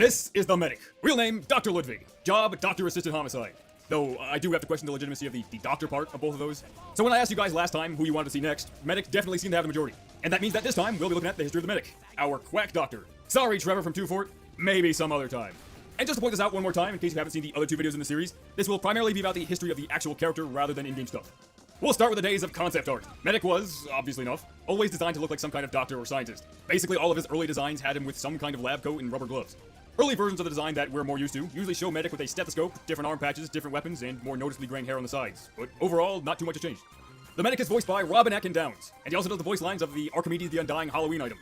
This is the Medic. Real name, Dr. Ludwig. Job, Doctor-Assisted Homicide. Though, I do have to question the legitimacy of the doctor part of both of those. So when I asked you guys last time who you wanted to see next, Medic definitely seemed to have the majority. And that means that this time, we'll be looking at the history of the Medic. Our quack doctor. Sorry, Trevor from Two Fort. Maybe some other time. And just to point this out one more time, in case you haven't seen the other two videos in the series, this will primarily be about the history of the actual character rather than in-game stuff. We'll start with the days of concept art. Medic was, obviously enough, always designed to look like some kind of doctor or scientist. Basically, all of his early designs had him with some kind of lab coat and rubber gloves. Early versions of the design that we're more used to usually show Medic with a stethoscope, different arm patches, different weapons, and more noticeably graying hair on the sides. But overall, not too much has changed. The Medic is voiced by Robin Atkin Downs, and he also does the voice lines of the Archimedes the Undying Halloween item.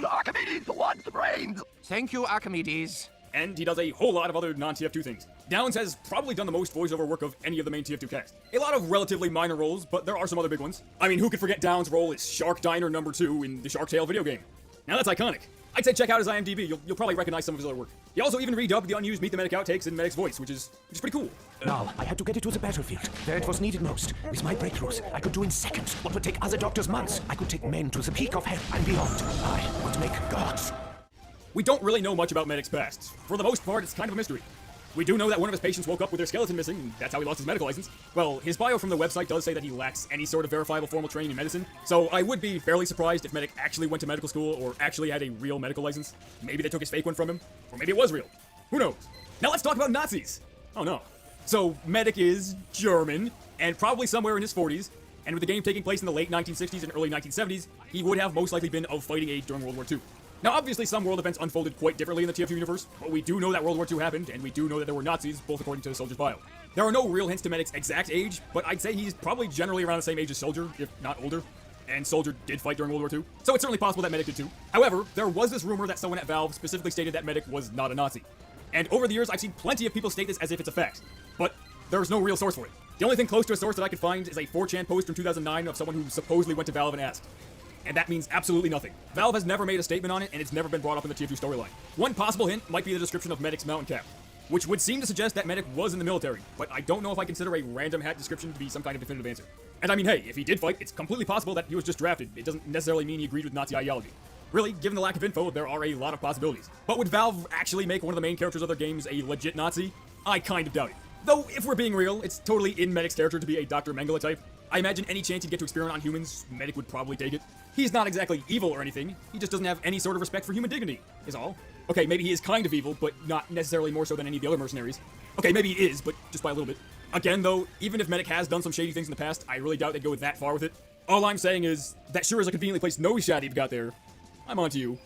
Archimedes wants the brains! Thank you, Archimedes. And he does a whole lot of other non-TF2 things. Downs has probably done the most voiceover work of any of the main TF2 cast. A lot of relatively minor roles, but there are some other big ones. I mean, who could forget Downs' role as Shark Diner #2 in the Shark Tale video game? Now that's iconic. I'd say check out his IMDb, you'll probably recognize some of his other work. He also even redubbed the unused Meet the Medic outtakes in Medic's voice, which is pretty cool. Now, I had to get it to the battlefield, where it was needed most. With my breakthroughs, I could do in seconds what would take other doctors months. I could take men to the peak of hell and beyond. I would make gods. We don't really know much about Medic's past. For the most part, it's kind of a mystery. We do know that one of his patients woke up with their skeleton missing, and that's how he lost his medical license. Well, his bio from the website does say that he lacks any sort of verifiable formal training in medicine, so I would be fairly surprised if Medic actually went to medical school or actually had a real medical license. Maybe they took his fake one from him, or maybe it was real. Who knows? Now let's talk about Nazis! Oh no. So, Medic is German, and probably somewhere in his 40s, and with the game taking place in the late 1960s and early 1970s, he would have most likely been of fighting age during World War II. Now, obviously, some world events unfolded quite differently in the TF2 universe, but we do know that World War II happened, and we do know that there were Nazis, both according to the soldier's bio. There are no real hints to Medic's exact age, but I'd say he's probably generally around the same age as Soldier, if not older. And Soldier did fight during World War II, so it's certainly possible that Medic did too. However, there was this rumor that someone at Valve specifically stated that Medic was not a Nazi. And over the years, I've seen plenty of people state this as if it's a fact, but there's no real source for it. The only thing close to a source that I could find is a 4chan post from 2009 of someone who supposedly went to Valve and asked. And that means absolutely nothing. Valve has never made a statement on it, and it's never been brought up in the TF2 storyline. One possible hint might be the description of Medic's mountain cap, which would seem to suggest that Medic was in the military, but I don't know if I consider a random hat description to be some kind of definitive answer. And I mean, hey, if he did fight, it's completely possible that he was just drafted. It doesn't necessarily mean he agreed with Nazi ideology. Really, given the lack of info, there are a lot of possibilities. But would Valve actually make one of the main characters of their games a legit Nazi? I kind of doubt it. Though, if we're being real, it's totally in Medic's character to be a Dr. Mengele type. I imagine any chance he'd get to experiment on humans, Medic would probably take it. He's not exactly evil or anything, he just doesn't have any sort of respect for human dignity, is all. Okay, maybe he is kind of evil, but not necessarily more so than any of the other mercenaries. Okay, maybe he is, but just by a little bit. Again, though, even if Medic has done some shady things in the past, I really doubt they'd go that far with it. All I'm saying is, that sure is a conveniently placed nose shot you've got there. I'm onto you.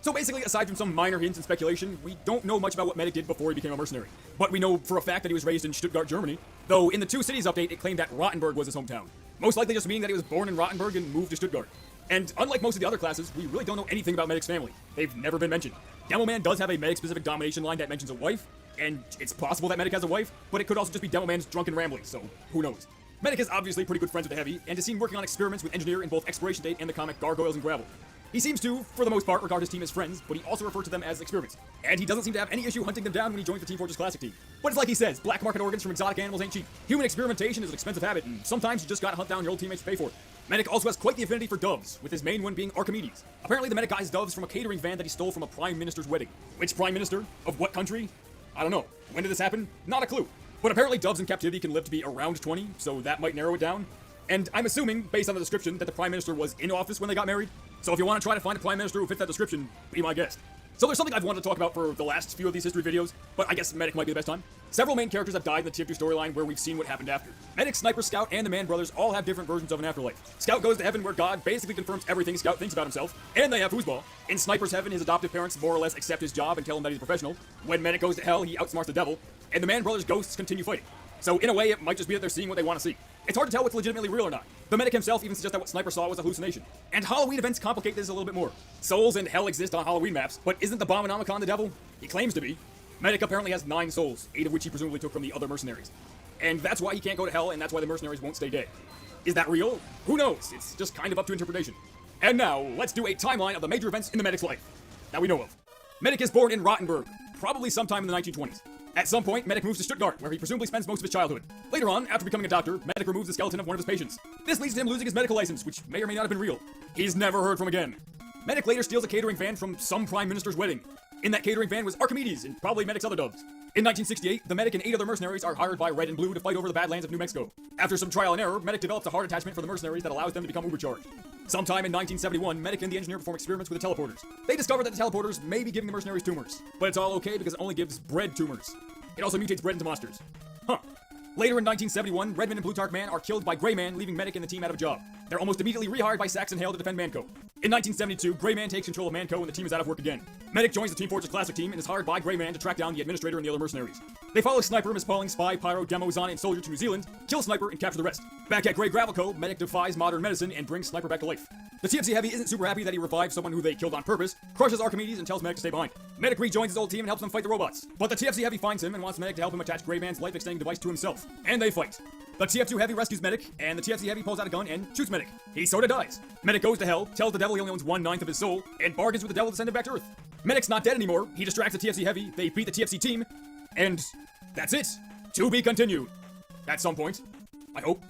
So basically, aside from some minor hints and speculation, we don't know much about what Medic did before he became a mercenary. But we know for a fact that he was raised in Stuttgart, Germany, though in the Two Cities update it claimed that Rottenburg was his hometown. Most likely just meaning that he was born in Rottenburg and moved to Stuttgart. And unlike most of the other classes, we really don't know anything about Medic's family. They've never been mentioned. Demoman does have a Medic-specific domination line that mentions a wife, and it's possible that Medic has a wife, but it could also just be Demoman's drunken ramblings, so who knows. Medic is obviously pretty good friends with the Heavy, and is seen working on experiments with Engineer in both Expiration Date and the comic Gargoyles and Gravel. He seems to, for the most part, regard his team as friends, but he also refers to them as experiments. And he doesn't seem to have any issue hunting them down when he joins the Team Fortress Classic team. But it's like he says, black market organs from exotic animals ain't cheap. Human experimentation is an expensive habit, and sometimes you just gotta hunt down your old teammates to pay for it. Medic also has quite the affinity for doves, with his main one being Archimedes. Apparently the Medic got his doves from a catering van that he stole from a Prime Minister's wedding. Which Prime Minister? Of what country? I don't know. When did this happen? Not a clue. But apparently doves in captivity can live to be around 20, so that might narrow it down. And I'm assuming, based on the description, that the Prime Minister was in office when they got married. So if you want to try to find a Prime Minister who fits that description, be my guest. So there's something I've wanted to talk about for the last few of these history videos, but I guess Medic might be the best time. Several main characters have died in the TF2 storyline where we've seen what happened after. Medic, Sniper, Scout, and the Man Brothers all have different versions of an afterlife. Scout goes to heaven where God basically confirms everything Scout thinks about himself, and they have foosball. In Sniper's heaven, his adoptive parents more or less accept his job and tell him that he's a professional. When Medic goes to hell, he outsmarts the devil, and the Man Brothers' ghosts continue fighting. So in a way, it might just be that they're seeing what they want to see. It's hard to tell what's legitimately real or not. The Medic himself even suggests that what Sniper saw was a hallucination. And Halloween events complicate this a little bit more. Souls and hell exist on Halloween maps, but isn't the Abominomicon the devil? He claims to be. Medic apparently has 9 souls, 8 of which he presumably took from the other mercenaries. And that's why he can't go to hell, and that's why the mercenaries won't stay dead. Is that real? Who knows? It's just kind of up to interpretation. And now, let's do a timeline of the major events in the Medic's life that we know of. Medic is born in Rottenburg, probably sometime in the 1920s. At some point, Medic moves to Stuttgart, where he presumably spends most of his childhood. Later on, after becoming a doctor, Medic removes the skeleton of one of his patients. This leads to him losing his medical license, which may or may not have been real. He's never heard from again. Medic later steals a catering van from some prime minister's wedding. In that catering van was Archimedes and probably Medic's other dubs. In 1968, the Medic and 8 other mercenaries are hired by Red and Blue to fight over the Badlands of New Mexico. After some trial and error, Medic develops a heart attachment for the mercenaries that allows them to become ubercharged. Sometime in 1971, Medic and the engineer perform experiments with the teleporters. They discover that the teleporters may be giving the mercenaries tumors, but it's all okay because it only gives bread tumors. It also mutates bread into monsters. Huh. Later in 1971, Redman and Plutarch Man are killed by Grey Man, leaving Medic and the team out of a job. They're almost immediately rehired by Saxon Hale to defend Manco. In 1972, Grey Man takes control of Manco and the team is out of work again. Medic joins the Team Fortress Classic team and is hired by Grey Man to track down the Administrator and the other mercenaries. They follow Sniper, Miss Pauling, Spy, Pyro, Demo, Zana, and Soldier to New Zealand, kill Sniper, and capture the rest. Back at Grey Gravel Co., Medic defies modern medicine and brings Sniper back to life. The TFC Heavy isn't super happy that he revived someone who they killed on purpose, crushes Archimedes, and tells Medic to stay behind. Medic rejoins his old team and helps them fight the robots. But the TFC Heavy finds him and wants Medic to help him attach Grey Man's life-extending device to himself. And they fight. The TF2 Heavy rescues Medic, and the TFC Heavy pulls out a gun and shoots Medic. He sorta dies. Medic goes to hell, tells the devil he only owns 1/9 of his soul, and bargains with the devil to send him back to Earth. Medic's not dead anymore, he distracts the TFC Heavy, they beat the TFC team, and that's it. To be continued. At some point. I hope.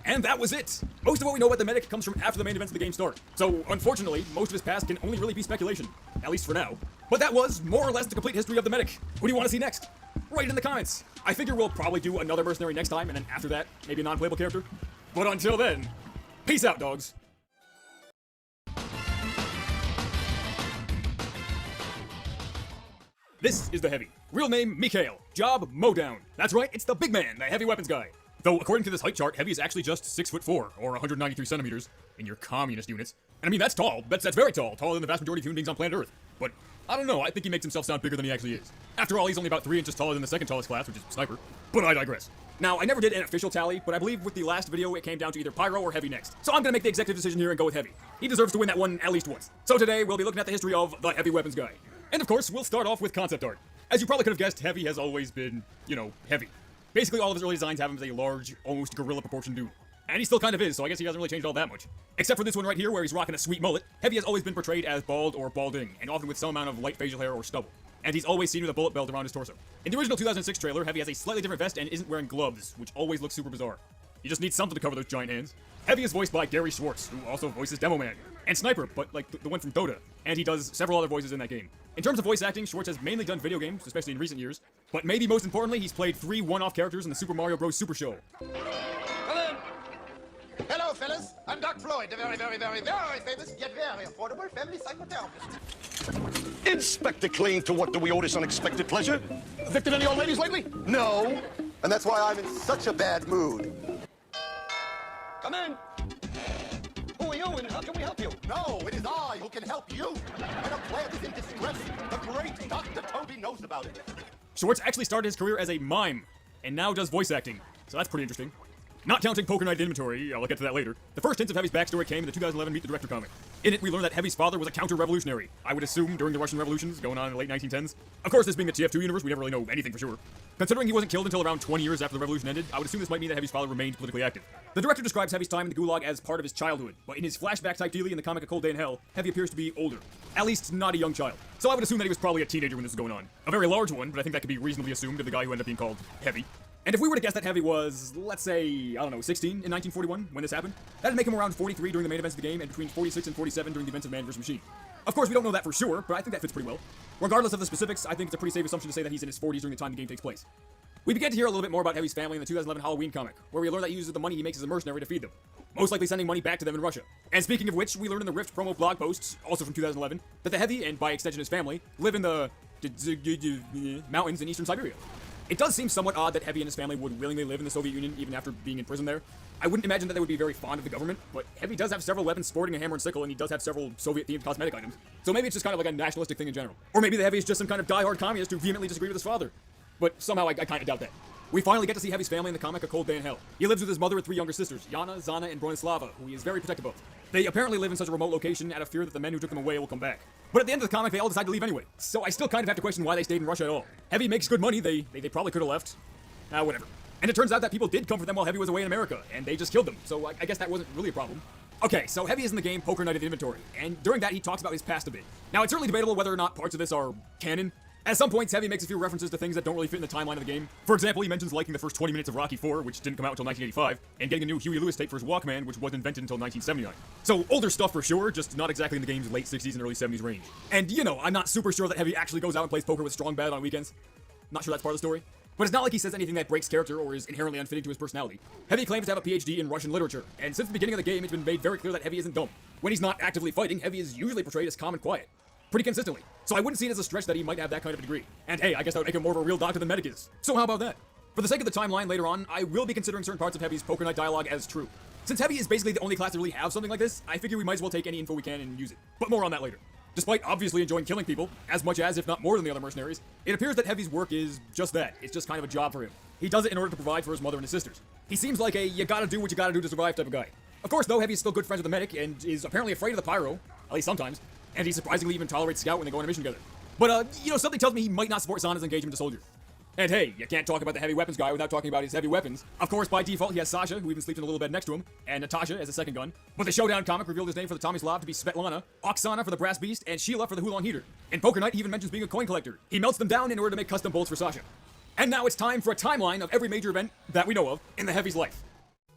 And that was it! Most of what we know about the Medic comes from after the main events of the game start. So, unfortunately, most of his past can only really be speculation. At least for now. But that was, more or less, the complete history of the Medic. Who do you want to see next? Write it in the comments. I figure we'll probably do another mercenary next time, and then after that, maybe a non-playable character. But until then, peace out, dogs. This is the Heavy. Real name, Mikhail. Job, Mowdown. That's right, it's the big man, the heavy weapons guy. Though, according to this height chart, Heavy is actually just 6'4", or 193 centimeters, in your communist units. And I mean, that's tall. That's very tall. Taller than the vast majority of human beings on planet Earth. But, I don't know, I think he makes himself sound bigger than he actually is. After all, he's only about 3 inches taller than the second tallest class, which is Sniper. But I digress. Now, I never did an official tally, but I believe with the last video, it came down to either Pyro or Heavy next. So I'm gonna make the executive decision here and go with Heavy. He deserves to win that one at least once. So today, we'll be looking at the history of the heavy weapons guy. And of course, we'll start off with concept art. As you probably could have guessed, Heavy has always been, heavy. Basically, all of his early designs have him as a large, almost gorilla-proportioned dude. And he still kind of is, so I guess he hasn't really changed all that much. Except for this one right here, where he's rocking a sweet mullet, Heavy has always been portrayed as bald or balding, and often with some amount of light facial hair or stubble. And he's always seen with a bullet belt around his torso. In the original 2006 trailer, Heavy has a slightly different vest and isn't wearing gloves, which always looks super bizarre. You just need something to cover those giant hands. Heavy is voiced by Gary Schwartz, who also voices Demo Man, and Sniper, but like the one from Dota, and he does several other voices in that game. In terms of voice acting, Schwartz has mainly done video games, especially in recent years, but maybe most importantly, he's played 3 one-off characters in the Super Mario Bros. Super Show. Come in. Hello, fellas. I'm Doc Floyd, the very famous yet very affordable family psychotherapist. Inspector Clean, to what do we owe this unexpected pleasure? Evicted any old ladies lately? No, and that's why I'm in such a bad mood. Come in. Who are you and how can we help you? No, it is I who can help you. When a plant is in distress, the great Dr. Toby knows about it. Schwartz actually started his career as a mime, and now does voice acting, so that's pretty interesting. Not counting Poker Night Inventory, I'll get to that later. The first hints of Heavy's backstory came in the 2011 Meet the Director comic. In it, we learn that Heavy's father was a counter-revolutionary, I would assume during the Russian revolutions going on in the late 1910s. Of course, this being the TF2 universe, we never really know anything for sure. Considering he wasn't killed until around 20 years after the revolution ended, I would assume this might mean that Heavy's father remained politically active. The director describes Heavy's time in the Gulag as part of his childhood, but in his flashback-type dealie in the comic A Cold Day in Hell, Heavy appears to be older. At least, not a young child. So I would assume that he was probably a teenager when this was going on. A very large one, but I think that could be reasonably assumed of the guy who ended up being called Heavy. And if we were to guess that Heavy was, let's say, 16 in 1941 when this happened, that'd make him around 43 during the main events of the game and between 46 and 47 during the events of Man vs. Machine. Of course, we don't know that for sure, but I think that fits pretty well. Regardless of the specifics, I think it's a pretty safe assumption to say that he's in his 40s during the time the game takes place. We began to hear a little bit more about Heavy's family in the 2011 Halloween comic, where we learn that he uses the money he makes as a mercenary to feed them, most likely sending money back to them in Russia. And speaking of which, we learned in the Rift promo blog post, also from 2011, that the Heavy, and by extension his family, live in the mountains in eastern Siberia. It does seem somewhat odd that Heavy and his family would willingly live in the Soviet Union even after being in prison there. I wouldn't imagine that they would be very fond of the government, but Heavy does have several weapons sporting a hammer and sickle, and he does have several Soviet-themed cosmetic items. So maybe it's just kind of like a nationalistic thing in general. Or maybe the Heavy is just some kind of die-hard communist who vehemently disagreed with his father. But somehow I kind of doubt that. We finally get to see Heavy's family in the comic A Cold Day in Hell. He lives with his mother and 3 younger sisters, Yana, Zana, and Bronislava, who he is very protective of. They apparently live in such a remote location out of fear that the men who took them away will come back. But at the end of the comic, they all decide to leave anyway. So I still kind of have to question why they stayed in Russia at all. Heavy makes good money, they probably could have left. Whatever. And it turns out that people did come for them while Heavy was away in America, and they just killed them, so I guess that wasn't really a problem. Okay, so Heavy is in the game Poker Night Inventory, and during that he talks about his past a bit. Now, it's certainly debatable whether or not parts of this are canon. At some points, Heavy makes a few references to things that don't really fit in the timeline of the game. For example, he mentions liking the first 20 minutes of Rocky IV, which didn't come out until 1985, and getting a new Huey Lewis tape for his Walkman, which wasn't invented until 1979. So, older stuff for sure, just not exactly in the game's late 60s and early 70s range. And, you know, I'm not super sure that Heavy actually goes out and plays poker with Strong Bad on weekends. Not sure that's part of the story. But it's not like he says anything that breaks character or is inherently unfitting to his personality. Heavy claims to have a PhD in Russian literature, and since the beginning of the game, it's been made very clear that Heavy isn't dumb. When he's not actively fighting, Heavy is usually portrayed as calm and quiet. Pretty consistently. So I wouldn't see it as a stretch that he might have that kind of a degree. And hey, I guess that would make him more of a real doctor than Medic is. So how about that? For the sake of the timeline later on, I will be considering certain parts of Heavy's Poker Night dialogue as true. Since Heavy is basically the only class to really have something like this, I figure we might as well take any info we can and use it. But more on that later. Despite obviously enjoying killing people, as much as, if not more than the other mercenaries, it appears that Heavy's work is just that. It's just kind of a job for him. He does it in order to provide for his mother and his sisters. He seems like a you gotta do what you gotta do to survive type of guy. Of course, though, Heavy is still good friends with the Medic and is apparently afraid of the Pyro, at least sometimes, and he surprisingly even tolerates Scout when they go on a mission together. But, you know, something tells me he might not support Sana's engagement to Soldier. And hey, you can't talk about the heavy weapons guy without talking about his heavy weapons. Of course, by default, he has Sasha, who even sleeps in a little bed next to him, and Natasha as a second gun. But the Showdown comic revealed his name for the Tomislav to be Svetlana, Oksana for the Brass Beast, and Sheila for the Hulon Heater. In Poker Night, he even mentions being a coin collector. He melts them down in order to make custom bolts for Sasha. And now it's time for a timeline of every major event that we know of in the Heavy's life.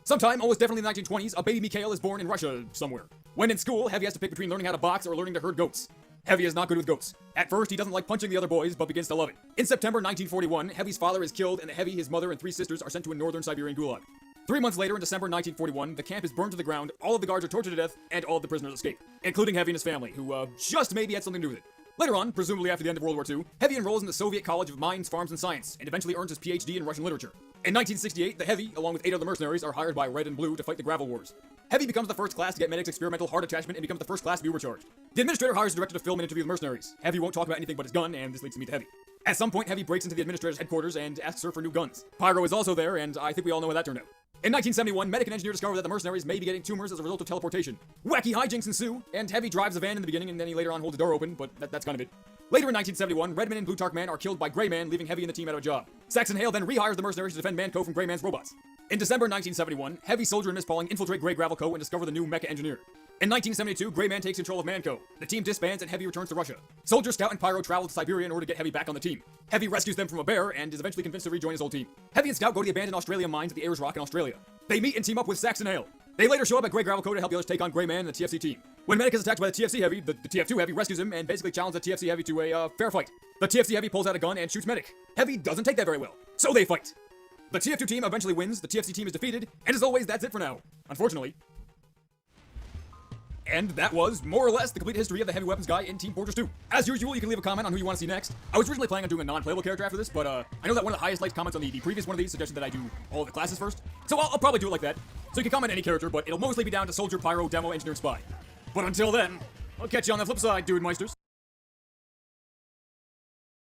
Sometime, almost definitely in the 1920s, a baby Mikhail is born in Russia somewhere. When in school, Heavy has to pick between learning how to box or learning to herd goats. Heavy is not good with goats. At first, he doesn't like punching the other boys, but begins to love it. In September 1941, Heavy's father is killed, and Heavy, his mother, and 3 sisters are sent to a northern Siberian gulag. 3 months later, in December 1941, the camp is burned to the ground, all of the guards are tortured to death, and all of the prisoners escape, including Heavy and his family, who, just maybe had something to do with it. Later on, presumably after the end of World War II, Heavy enrolls in the Soviet College of Mines, Farms, and Science, and eventually earns his PhD in Russian literature. In 1968, the Heavy, along with 8 other mercenaries, are hired by Red and Blue to fight the Gravel Wars. Heavy becomes the first class to get Medic's experimental heart attachment and becomes the first class to be overcharged. The administrator hires a director to film and interview the mercenaries. Heavy won't talk about anything but his gun, and this leads to meet Heavy. At some point, Heavy breaks into the administrator's headquarters and asks her for new guns. Pyro is also there, and I think we all know how that turned out. In 1971, Medic and Engineer discover that the mercenaries may be getting tumors as a result of teleportation. Wacky hijinks ensue, and Heavy drives a van in the beginning, and then he later on holds the door open, but that's kind of it. Later in 1971, Redman and Plutarch Man are killed by Grey Man, leaving Heavy and the team out of a job. Saxon Hale then rehires the mercenaries to defend Manco from Grey Man's robots. In December 1971, Heavy, Soldier, and Miss Pauling infiltrate Grey Gravel Co. and discover the new Mecha Engineer. In 1972, Grey Man takes control of Manco. The team disbands and Heavy returns to Russia. Soldier, Scout, and Pyro travel to Siberia in order to get Heavy back on the team. Heavy rescues them from a bear and is eventually convinced to rejoin his old team. Heavy and Scout go to the abandoned Australian mines at the Ayers Rock in Australia. They meet and team up with Saxon Hale. They later show up at Grey Gravel Co. to help the others take on Grey Man and the TFC team. When Medic is attacked by the TFC Heavy, the TF2 Heavy rescues him and basically challenges the TFC Heavy to a fair fight. The TFC Heavy pulls out a gun and shoots Medic. Heavy doesn't take that very well, so they fight. The TF2 team eventually wins, the TFC team is defeated, and as always, that's it for now. Unfortunately. And that was, more or less, the complete history of the Heavy Weapons guy in Team Fortress 2. As usual, you can leave a comment on who you want to see next. I was originally planning on doing a non-playable character after this, but I know that one of the highest liked comments on the previous one of these suggested that I do all of the classes first. So I'll probably do it like that. So you can comment any character, but it'll mostly be down to Soldier, Pyro, Demo, Engineer, and Spy. But until then, I'll catch you on the flip side, Dude Meisters.